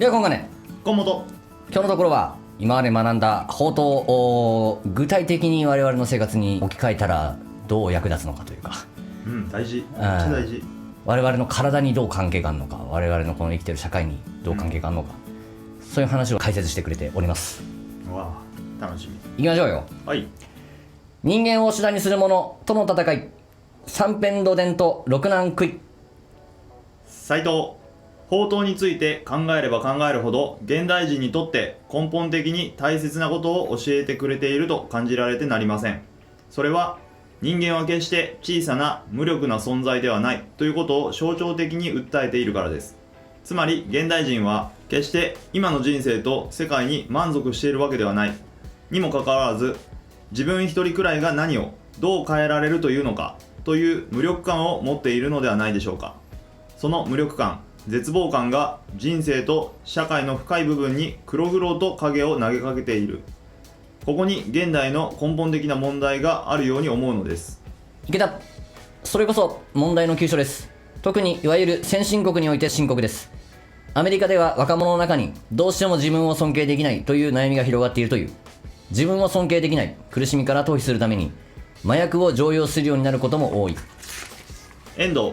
では今回ね、河本。今日のところは今まで学んだ法刀を具体的に我々の生活に置き換えたらどう役立つのかというか、大事。めっちゃ大事。我々の体にどう関係があるのか、我々のこの生きてる社会にどう関係があるのか、そういう話を解説してくれております。わあ、楽しみ。いきましょうよ。はい。人間を手段にする者との戦い、三辺土伝と六難悔い。斉藤。法刀について考えれば考えるほど現代人にとって根本的に大切なことを教えてくれていると感じられてなりません。それは人間は決して小さな無力な存在ではないということを象徴的に訴えているからです。つまり現代人は決して今の人生と世界に満足しているわけではないにもかかわらず、自分一人くらいが何をどう変えられるというのかという無力感を持っているのではないでしょうか。その無力感、絶望感が人生と社会の深い部分に黒々と影を投げかけている。ここに現代の根本的な問題があるように思うのです。いけた。それこそ問題の急所です。特にいわゆる先進国において深刻です。アメリカでは若者の中にどうしても自分を尊敬できないという悩みが広がっているという。自分を尊敬できない苦しみから逃避するために麻薬を常用するようになることも多い。遠藤。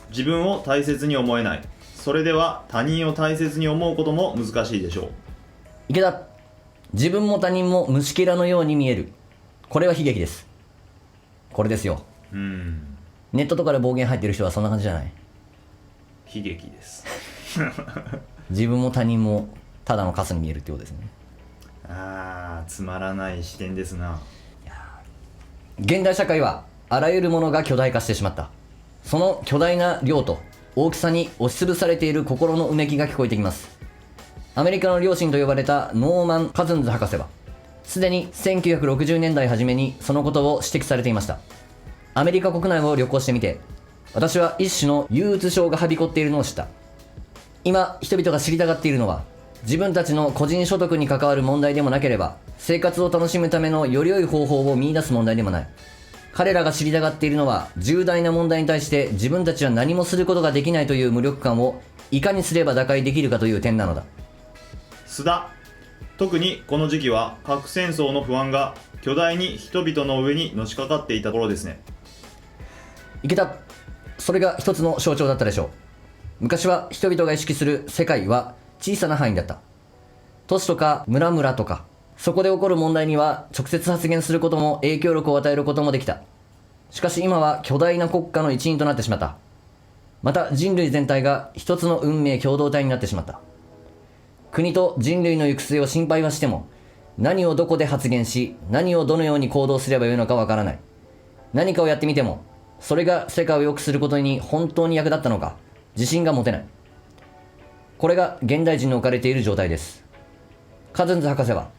自分を大切に思えない。それでは他人を大切に思うことも難しいでしょう。池田。自分も他人も虫けらのように見える。これは悲劇です。これですよ。ネットとかで暴言入ってる人はそんな感じじゃない？悲劇です。自分も他人もただのカスに見えるってことですね。つまらない視点ですな。現代社会はあらゆるものが巨大化してしまった。その巨大な量と大きさに押しつぶされている心のうめきが聞こえてきます。アメリカの良心と呼ばれたノーマン・カズンズ博士はすでに1960年代初めにそのことを指摘されていました。アメリカ国内を旅行してみて、私は一種の憂鬱症がはびこっているのを知った。今人々が知りたがっているのは、自分たちの個人所得に関わる問題でもなければ、生活を楽しむためのより良い方法を見出す問題でもない。彼らが知りたがっているのは、重大な問題に対して自分たちは何もすることができないという無力感をいかにすれば打開できるかという点なのだ。須田。特にこの時期は核戦争の不安が巨大に人々の上にのしかかっていた頃ですね。池田。それが一つの象徴だったでしょう。昔は人々が意識する世界は小さな範囲だった。都市とか村々とか、そこで起こる問題には直接発言することも影響力を与えることもできた。しかし今は巨大な国家の一員となってしまった。また人類全体が一つの運命共同体になってしまった。国と人類の行く末を心配はしても、何をどこで発言し、何をどのように行動すればよいのかわからない。何かをやってみても、それが世界を良くすることに本当に役立ったのか、自信が持てない。これが現代人の置かれている状態です。カズンズ博士は、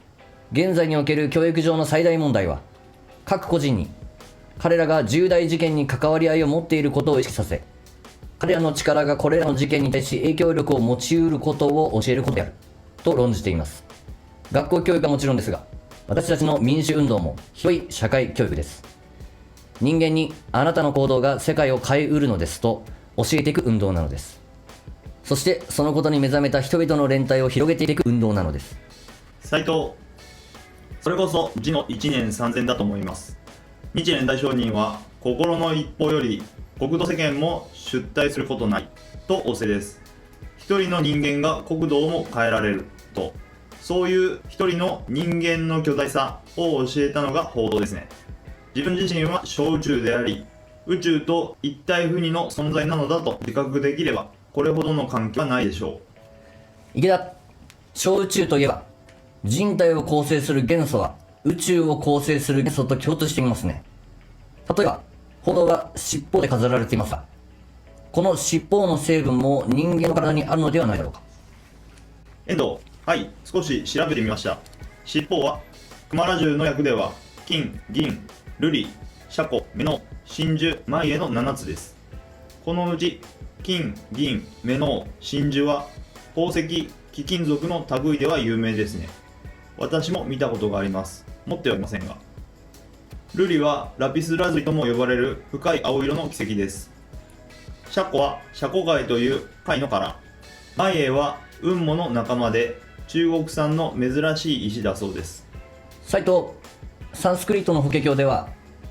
現在における教育上の最大問題は、各個人に彼らが重大事件に関わり合いを持っていることを意識させ、彼らの力がこれらの事件に対し影響力を持ち得ることを教えることであると論じています。学校教育はもちろんですが、私たちの民主運動も広い社会教育です。人間にあなたの行動が世界を変えうるのですと教えていく運動なのです。そしてそのことに目覚めた人々の連帯を広げていく運動なのです。斉藤。それこそ字の一年三千だと思います。日蓮大聖人は心の一歩より国土世間も出退することないと仰せです。一人の人間が国土をも変えられると、そういう一人の人間の巨大さを教えたのが法刀ですね。自分自身は小宇宙であり、宇宙と一体不二の存在なのだと自覚できれば、これほどの関係はないでしょう。池田。小宇宙といえば、人体を構成する元素は宇宙を構成する元素と共通していますね。例えば法刀が尻尾で飾られていますが、この尻尾の成分も人間の体にあるのではないだろうか。遠藤。はい、少し調べてみました。尻尾は熊良獣の役では金、銀、瑠璃、シャコ、メノウ、真珠、マイエの7つです。このうち金、銀、メノウ、真珠は宝石、貴金属の類では有名ですね。私も見たことがあります。持ってはいませんが。瑠璃はラピスラズリとも呼ばれる深い青色の奇石です。シャコはシャコ貝という貝の殻。マイエは雲母の仲間で中国産の珍しい石だそうです。斉藤、サンスクリットの法華経では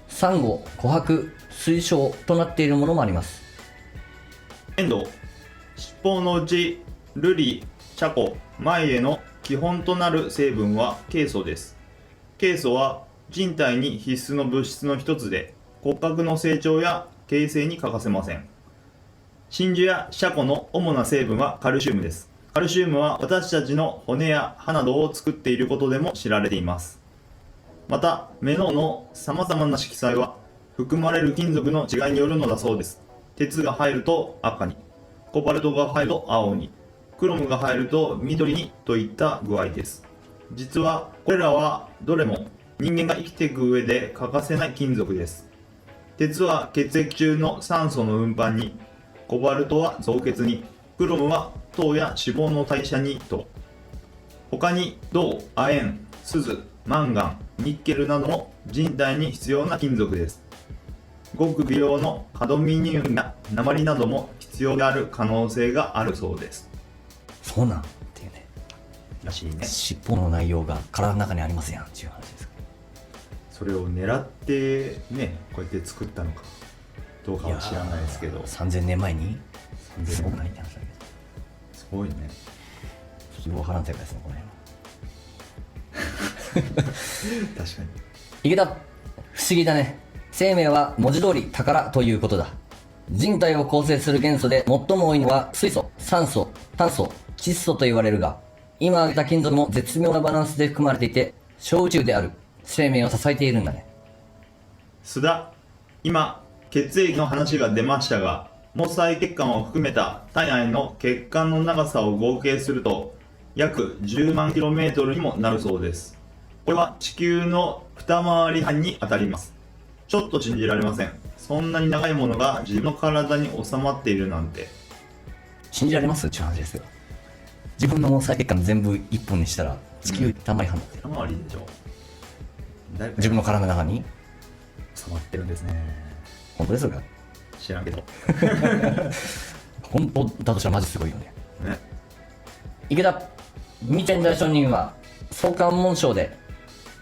サンゴ、琥珀、水晶となっているものもあります。剣道、七宝のうち瑠璃、茶粉、繭の基本となる成分はケイ素です。ケイ素は人体に必須の物質の一つで、骨格の成長や形成に欠かせません。真珠やシャコの主な成分はカルシウムです。カルシウムは私たちの骨や歯などを作っていることでも知られています。また、メノの様々な色彩は含まれる金属の違いによるのだそうです。鉄が入ると赤に、コバルトが入ると青に、クロムが入ると緑にといった具合です。実はこれらはどれも人間が生きていく上で欠かせない金属です。鉄は血液中の酸素の運搬に、コバルトは造血に、クロムは糖や脂肪の代謝にと、他に銅、亜鉛、錫、マンガン、ニッケルなども人体に必要な金属です。ごく微量のカドミニウムや鉛なども必要である可能性があるそうです。そうなんっていうね。らしいね。尻尾の内容が体の中にありますやんっていう話です。それを狙ってね、こうやって作ったのかどうかは知らないですけど、3000年前に3000すごくないって話だけど、すごいね。ちょっと分からん世界ですね、これ。確かに。池田、不思議だね。生命は文字通り宝ということだ。人体を構成する元素で最も多いのは水素、酸素、炭素、窒素と言われるが、今挙げた金属も絶妙なバランスで含まれていて、小宇宙である生命を支えているんだね。須田、今血液の話が出ましたが、毛細血管を含めた体内の血管の長さを合計すると約10万 km にもなるそうです。これは地球の二回り半に当たります。ちょっと信じられません。そんなに長いものが自分の体に収まっているなんて。信じられますっていう話ですよ。自分の毛細血管全部一本にしたら地球たまり半だって、二回りでしょ。自分の体の中に収まってるんですね。本当ですか？知らんけど。本当だとしたらマジすごいよね。ね。池田二天大上人は創刊文章で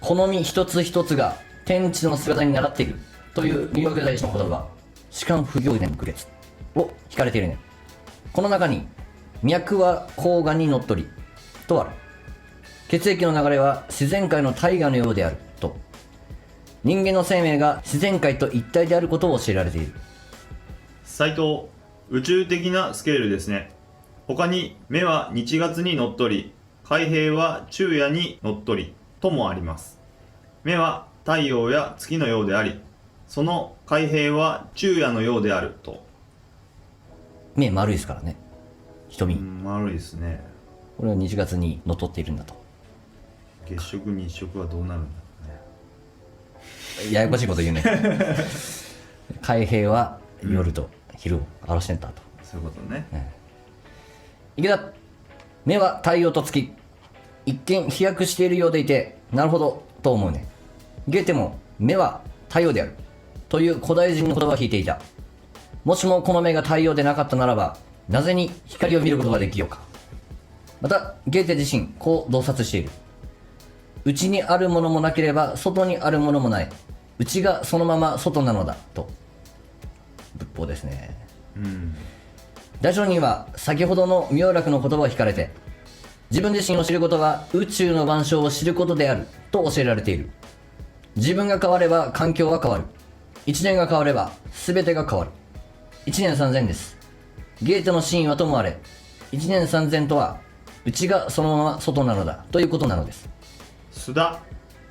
好み一つ一つが天地の姿に倣っているという入学大師の言葉、士官不行伝愚列を引かれているね。この中に脈は黄河にのっとりとある。血液の流れは自然界の大河のようであると、人間の生命が自然界と一体であることを教えられている。斉藤、宇宙的なスケールですね。他に目は日月にのっとり、海平は昼夜にのっとりともあります。目は太陽や月のようであり、その海平は昼夜のようであると。目丸いですからね、瞳。丸いですね。これは日月にのっとっているんだと。月食日食はどうなるんだろうね。ややこしいこと言うね。海平は夜と昼を表してんだと。そういうことね。池田、目は太陽と月。一見飛躍しているようでいて、なるほどと思うね。ゲーテも目は太陽であるという古代人の言葉を聞いていた。もしもこの目が太陽でなかったならば、なぜに光を見ることができようか。またゲーテ自身こう洞察している。内にあるものもなければ外にあるものもない。内がそのまま外なのだと。仏法ですね。大聖人は先ほどの妙楽の言葉を引かれて、自分自身を知ることは宇宙の万象を知ることであると教えられている。自分が変われば環境は変わる。一年が変われば全てが変わる。一年三千です。ゲーテの真意はともあれ、一年三千とは内がそのまま外なのだということなのです。須田、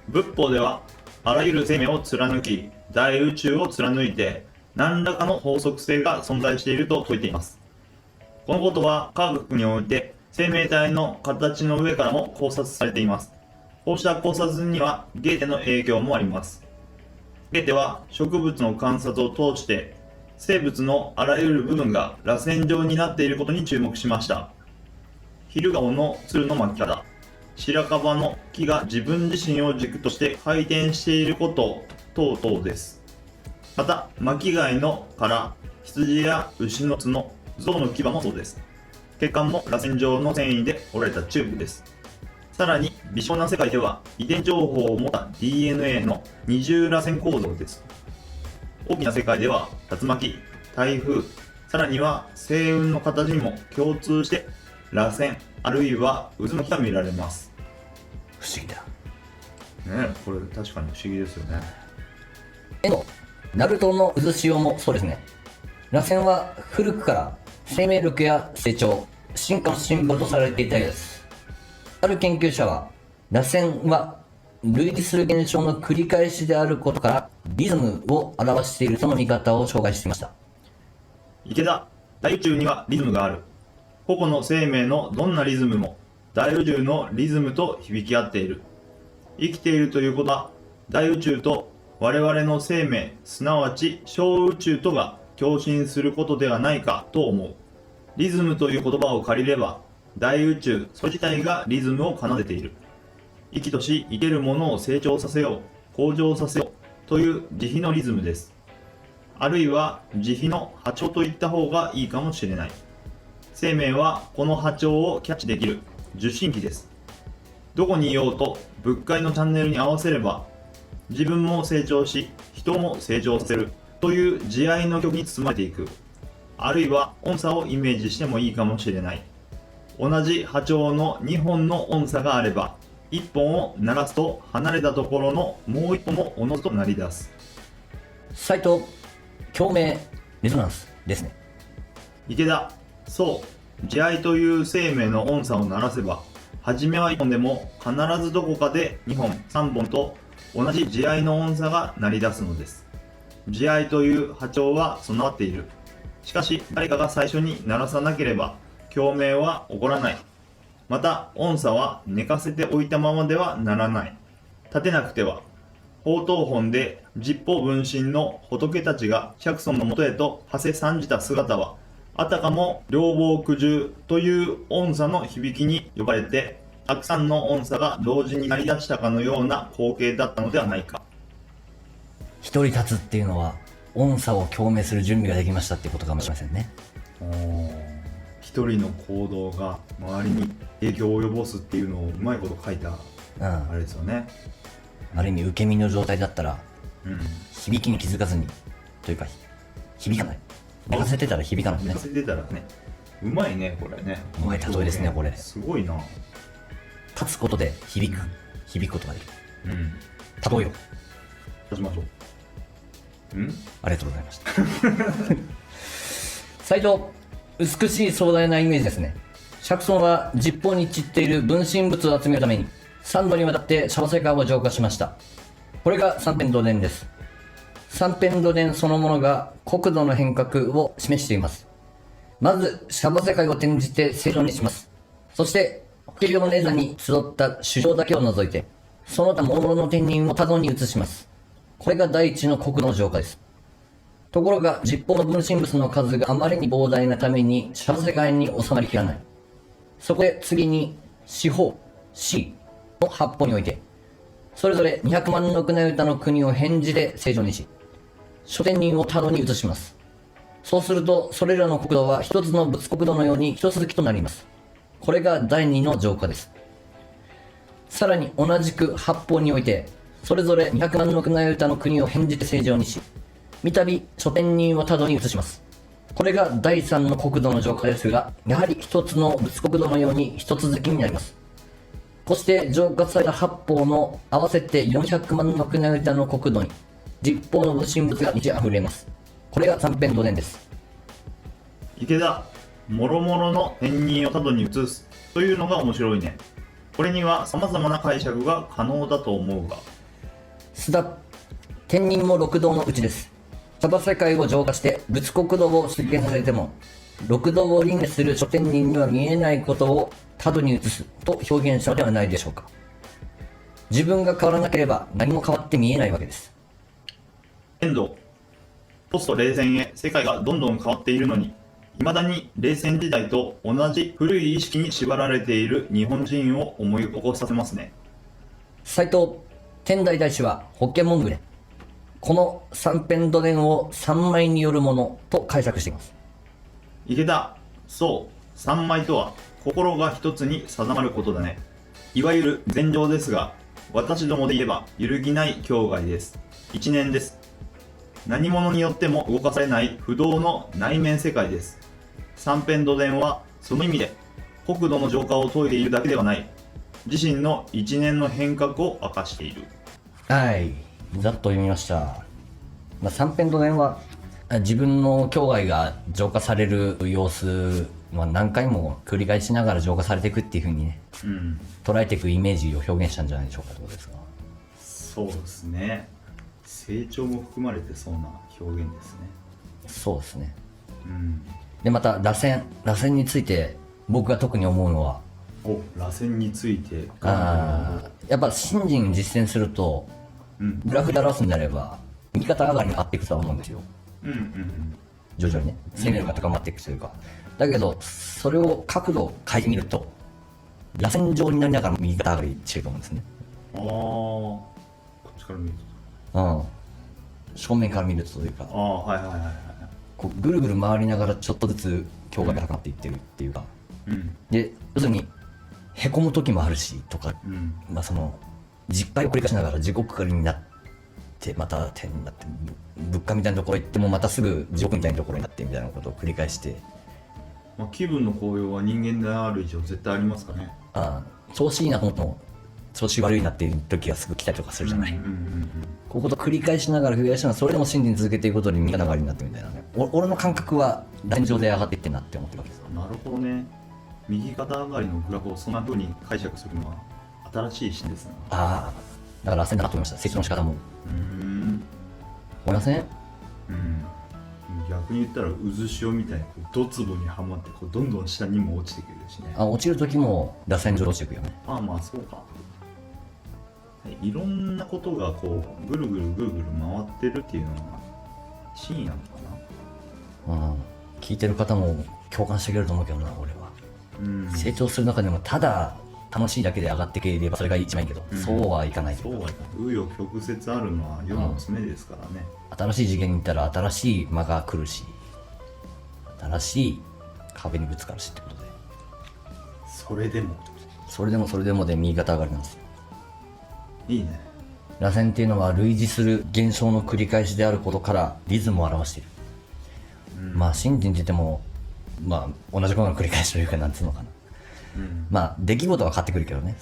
仏法ではあらゆる生命を貫き、大宇宙を貫いて何らかの法則性が存在していると説いています。このことは科学において生命体の形の上からも考察されています。こうした考察にはゲーテの影響もあります。ゲーテは植物の観察を通して生物のあらゆる部分が螺旋状になっていることに注目しました。昼顔の鶴の巻き方、白樺の木が自分自身を軸として回転していること等々です。また巻き貝の殻、羊や牛の角、象の牙もそうです。血管も螺旋状の繊維で織られたチューブです。さらに微小な世界では遺伝情報を持った DNA の二重螺旋構造です。大きな世界では竜巻、台風、さらには星雲の形にも共通して螺旋あるいは渦巻きが見られます。不思議だ。ねえ、これ確かに不思議ですよね。絵のナルトの渦潮もそうですね。螺旋は古くから生命力や成長、進化のシンボルとされていたようです。ある研究者は、螺旋は類似する現象の繰り返しであることからリズムを表しているとの見方を紹介していました。池田、大宇宙にはリズムがある。個々の生命のどんなリズムも大宇宙のリズムと響き合っている。生きているということは大宇宙と我々の生命、すなわち小宇宙とが共振することではないかと思う。リズムという言葉を借りれば大宇宙それ自体がリズムを奏でている。生きとし生けるものを成長させよう、向上させようという慈悲のリズムです。あるいは慈悲の波長と言った方がいいかもしれない。生命はこの波長をキャッチできる受信機です。どこにいようと仏界のチャンネルに合わせれば自分も成長し人も成長させるという慈愛の曲に包まれていく。あるいは音差をイメージしてもいいかもしれない。同じ波長の2本の音差があれば1本を鳴らすと離れたところのもう1本もおのずと鳴り出す。サイト共鳴レゾナンスですね。池田、そう慈愛という生命の音差を鳴らせば初めは1本でも必ずどこかで2本3本と同じ慈愛の音差が鳴り出すのです。慈愛という波長は備わっている。しかし誰かが最初に鳴らさなければ共鳴は起こらない。また音差は寝かせておいたままではならない。立てなくては。宝刀本で十方分身の仏たちが釈尊のもとへと馳せ参じた姿はあたかも両方苦渋という音差の響きに呼ばれてたくさんの音差が同時に鳴り出したかのような光景だったのではないか。一人立つっていうのは音差を共鳴する準備ができましたっていうことかもしれませんね。一人の行動が周りに影響を及ぼすっていうのをうまいこと書いたあれですよね。ある意味受け身の状態だったらうん。響きに気づかずにというか響かない。寝かせてたら響かないね寝か。せてたらね。うまいねこれね。うまい例えですねこれ。すごいな。立つことで響くことができる。うん。例えよ。立ちましょう。ありがとうございました斉藤、美しい壮大なイメージですね。釈尊は十方に散っている分身物を集めるために3度にわたってシャバ世界を浄化しました。これが三辺土伝です。三辺土伝そのものが国土の変革を示しています。まずシャバ世界を転じて正常にします。そして法華経の座に集った主将だけを除いてその他諸々の天人を他道に移します。これが第一の国土の浄化です。ところが十方の分身物の数があまりに膨大なためにシャバ世界に収まりきらない。そこで次に四方、四の八方においてそれぞれ200万の国歌の国を返事で正常にし諸天人を他道に移します。そうするとそれらの国土は一つの仏国土のように一続きとなります。これが第二の浄化です。さらに同じく八方においてそれぞれ200万の国歌の国を返じて正常にし三度諸天人を他道に移します。これが第三の国土の浄化ですが、やはり一つの仏国土のように一続きになります。こうして浄化された八方の合わせて400万の国歌の国土に十方の分身物が満ち溢れます。これが三辺土伝です。池田、もろもろの天人を他道に移すというのが面白いね。これには様々な解釈が可能だと思うが。須田、天人も六道のうちです。シャバ世界を浄化して仏国土を出現されても六道を輪廻する諸天人には見えないことを他道に移すと表現したのではないでしょうか。自分が変わらなければ何も変わって見えないわけです。遠藤、ポスト冷戦へ世界がどんどん変わっているのに未だに冷戦時代と同じ古い意識に縛られている日本人を思い起こさせますね。斉藤、天台大師は法華門具でこの三辺土伝を三枚によるものと解釈しています。池田、そう、三昧とは心が一つに定まることだね。いわゆる禅定ですが、私どもで言えば揺るぎない境外です。一念です。何者によっても動かされない不動の内面世界です。三辺土伝はその意味で国土の浄化を説いているだけではない、自身の一念の変革を明かしている。はい、ざっと読みました。三辺土伝は自分の境外が浄化される様子は何回も繰り返しながら浄化されていくっていう風にね、捉えていくイメージを表現したんじゃないでしょうか。どうですか？そうですね。成長も含まれてそうな表現ですね。そうですね。でまた螺旋について僕が特に思うのは、螺旋についてやっぱ信心実践すると、グラフで表すんであれば右肩上がりに合っていくとは思うんですよ。徐々にね、生命力が高まっていくというか。だけどそれを角度を変えてみると螺旋状になりながら右肩上がりしてると思うんですね。こっちから見ると、正面から見るとというか、こうぐるぐる回りながらちょっとずつ境界が高まっていってるっていうか、で要するにへこむ時もあるしとか、その実態を繰り返しながら地獄狩りになってまた天になって物価みたいなところ行ってもまたすぐ地獄みたいなところになってみたいなことを繰り返して、気分の高揚は人間である以上絶対ありますかね。調子いいなと思っても調子悪いなっていう時がすぐ来たりとかするじゃない。こういうことを繰り返しながら繰り返しながらそれでも信じ続けていくことに右肩上がりになってみたいなね。俺の感覚は螺旋状で上がっていってんなって思ってるわけです。なるほどね。右肩上がりのグラフをそんな風に解釈するのは新しい視点ですね。だから螺旋だなと思いました。成長の仕方も思いません？逆に言ったら渦潮みたいにドツボにはまってどんどん下にも落ちてくるしね。落ちる時も螺旋状で落ちていくよね。そうか。いろんなことがぐるぐる回ってるっていうのは真意なのかな。聞いてる方も共感してくれると思うけどな、俺は。成長する中でもただ楽しいだけで上がっていければそれが一番いいけど、そうはいかないというか。紆余曲折あるのは世の常ですからね。新しい次元に行ったら新しい間が来るし、新しい壁にぶつかるしってことで、それでもで右肩上がりなんですよ。いいね。螺旋っていうのは類似する現象の繰り返しであることからリズムを表している。信じてても同じことの繰り返しというか、なんつうのかな。出来事は変わってくるけどね。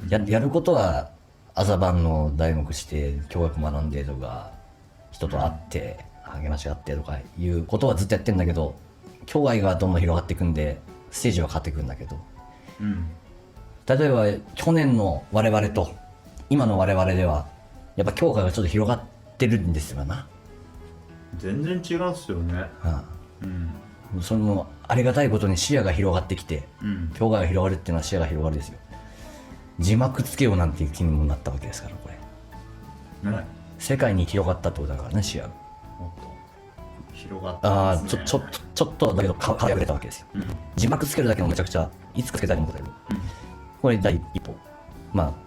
やることは朝晩の大学して教学学んでとか、人と会って励まし合ってとかいうことはずっとやってんだけど、境外がどんどん広がっていくんでステージは変わってくるんだけど、例えば去年の我々と今の我々ではやっぱ境界がちょっと広がってるんですよな。全然違うっすよね。そのありがたいことに視野が広がってきて、境界が広がるっていうのは視野が広がるですよ。字幕つけようなんていう気にもなったわけですから、これ、世界に広がったってことだからね、視野がもっと広がったんですね。ちょっとだけど顔破れたわけですよ。字幕つけるだけもめちゃくちゃいつかつけたいと思ったけど、これ第一歩、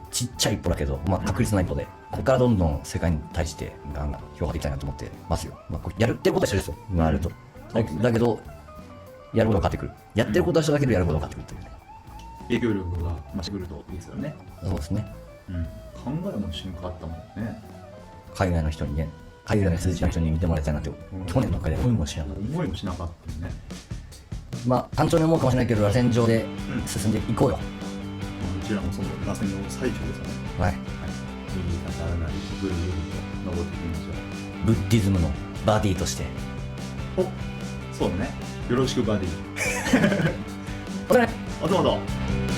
ちっちゃい一歩だけど、確実な一歩で、ここからどんどん世界に対してガンガン広がっていきたいなと思ってますよ。やってることは一緒ですよ、今あると。だけどやることが変わってくる。やってることは一緒だけどやることが変わってくるというね。影響力が増してくるといいですよね。そうですね。考えも一緒に変わったもんね。海外の人にね、海外の数字の人に見てもらいたいなって、去年の中で思いもしなかった。思いもしなかったね。単調に思うかもしれないけど、螺旋状で進んでいこうよ。こちらもその螺旋の最中ですよね。右肩上がり、ぐるぐると登っていきましょう。ブッディズムのバディとして。そうね。よろしくバディ。お疲れ。お疲れ。